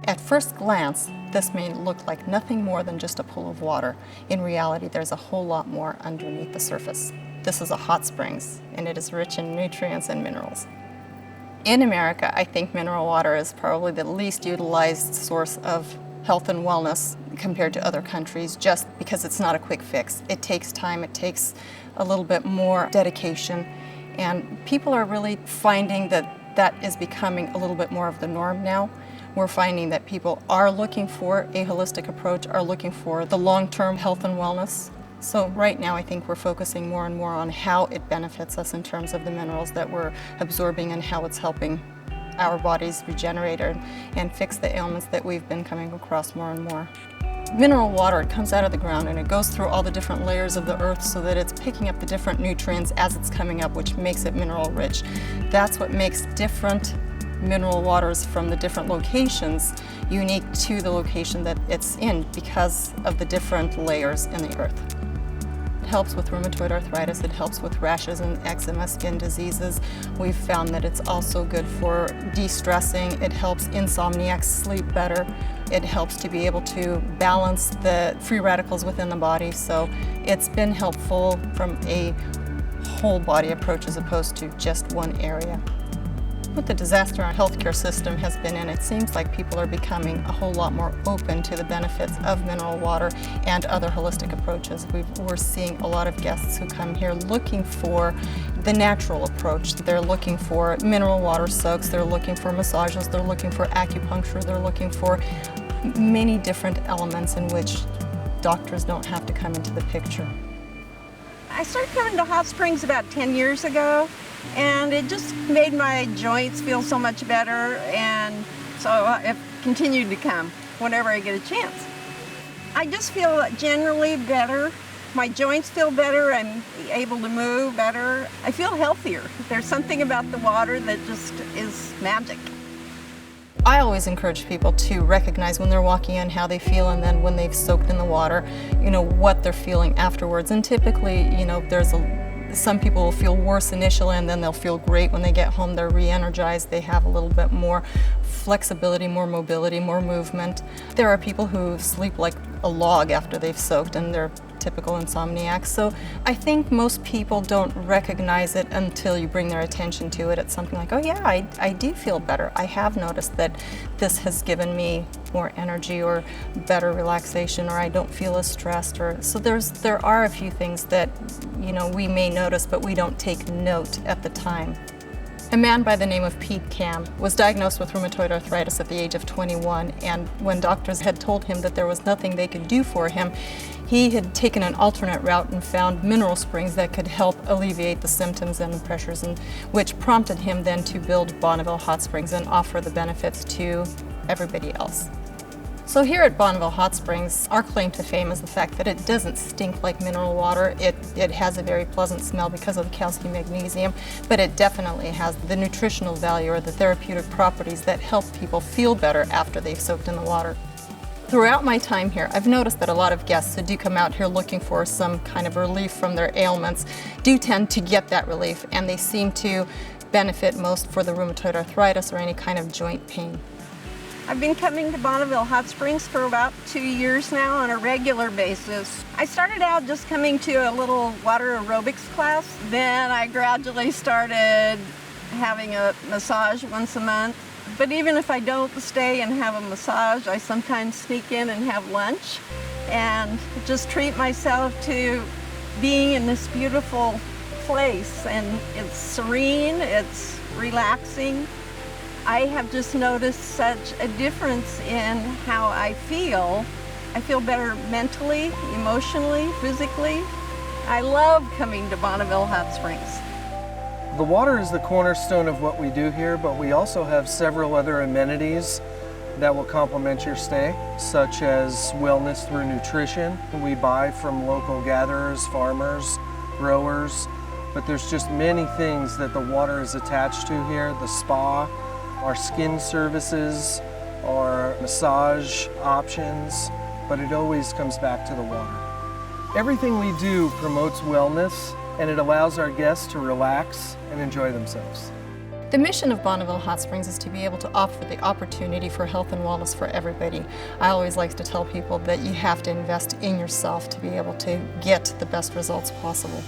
At first glance, this may look like nothing more than just a pool of water. In reality, there's a whole lot more underneath the surface. This is a hot springs, and it is rich in nutrients and minerals. In America, I think mineral water is probably the least utilized source of health and wellness compared to other countries, just because it's not a quick fix. It takes time, it takes a little bit more dedication, and people are really finding that that is becoming a little bit more of the norm now. We're finding that people are looking for a holistic approach, are looking for the long-term health and wellness. So right now I think we're focusing more and more on how it benefits us in terms of the minerals that we're absorbing and how it's helping our bodies regenerate and fix the ailments that we've been coming across more and more. Mineral water, it comes out of the ground and it goes through all the different layers of the earth so that it's picking up the different nutrients as it's coming up, which makes it mineral rich. That's what makes different mineral waters from the different locations unique to the location that it's in because of the different layers in the earth. It helps with rheumatoid arthritis, it helps with rashes and eczema, skin diseases. We've found that it's also good for de-stressing. It helps insomniacs sleep better. It helps to be able to balance the free radicals within the body. So it's been helpful from a whole body approach as opposed to just one area. With the disaster our healthcare system has been in, it seems like people are becoming a whole lot more open to the benefits of mineral water and other holistic approaches. We're seeing a lot of guests who come here looking for the natural approach. They're looking for mineral water soaks, they're looking for massages, they're looking for acupuncture, they're looking for many different elements in which doctors don't have to come into the picture. I started coming to Hot Springs about 10 years ago, and it just made my joints feel so much better, and so I've continued to come whenever I get a chance. I just feel generally better. My joints feel better. I'm able to move better. I feel healthier. There's something about the water that just is magic. I always encourage people to recognize when they're walking in how they feel, and then when they've soaked in the water, what they're feeling afterwards. And typically, some people will feel worse initially and then they'll feel great when they get home. They're re-energized, they have a little bit more flexibility, more mobility, more movement. There are people who sleep like a log after they've soaked, and they're typical insomniacs. So I think most people don't recognize it until you bring their attention to it. It's something like, oh yeah, I do feel better. I have noticed that this has given me more energy or better relaxation, or I don't feel as stressed. So there are a few things that we may notice, but we don't take note at the time. A man by the name of Pete Cam was diagnosed with rheumatoid arthritis at the age of 21, and when doctors had told him that there was nothing they could do for him, he had taken an alternate route and found mineral springs that could help alleviate the symptoms and the pressures, and which prompted him then to build Bonneville Hot Springs and offer the benefits to everybody else. So here at Bonneville Hot Springs, our claim to fame is the fact that it doesn't stink like mineral water. It has a very pleasant smell because of the calcium magnesium, but it definitely has the nutritional value or the therapeutic properties that help people feel better after they've soaked in the water. Throughout my time here, I've noticed that a lot of guests who do come out here looking for some kind of relief from their ailments do tend to get that relief, and they seem to benefit most for the rheumatoid arthritis or any kind of joint pain. I've been coming to Bonneville Hot Springs for about 2 years now on a regular basis. I started out just coming to a little water aerobics class. Then I gradually started having a massage once a month. But even if I don't stay and have a massage, I sometimes sneak in and have lunch and just treat myself to being in this beautiful place. And it's serene, it's relaxing. I have just noticed such a difference in how I feel. I feel better mentally, emotionally, physically. I love coming to Bonneville Hot Springs. The water is the cornerstone of what we do here, but we also have several other amenities that will complement your stay, such as wellness through nutrition. We buy from local gatherers, farmers, growers, but there's just many things that the water is attached to here. The spa, our skin services, our massage options, but it always comes back to the water. Everything we do promotes wellness, and it allows our guests to relax and enjoy themselves. The mission of Bonneville Hot Springs is to be able to offer the opportunity for health and wellness for everybody. I always like to tell people that you have to invest in yourself to be able to get the best results possible.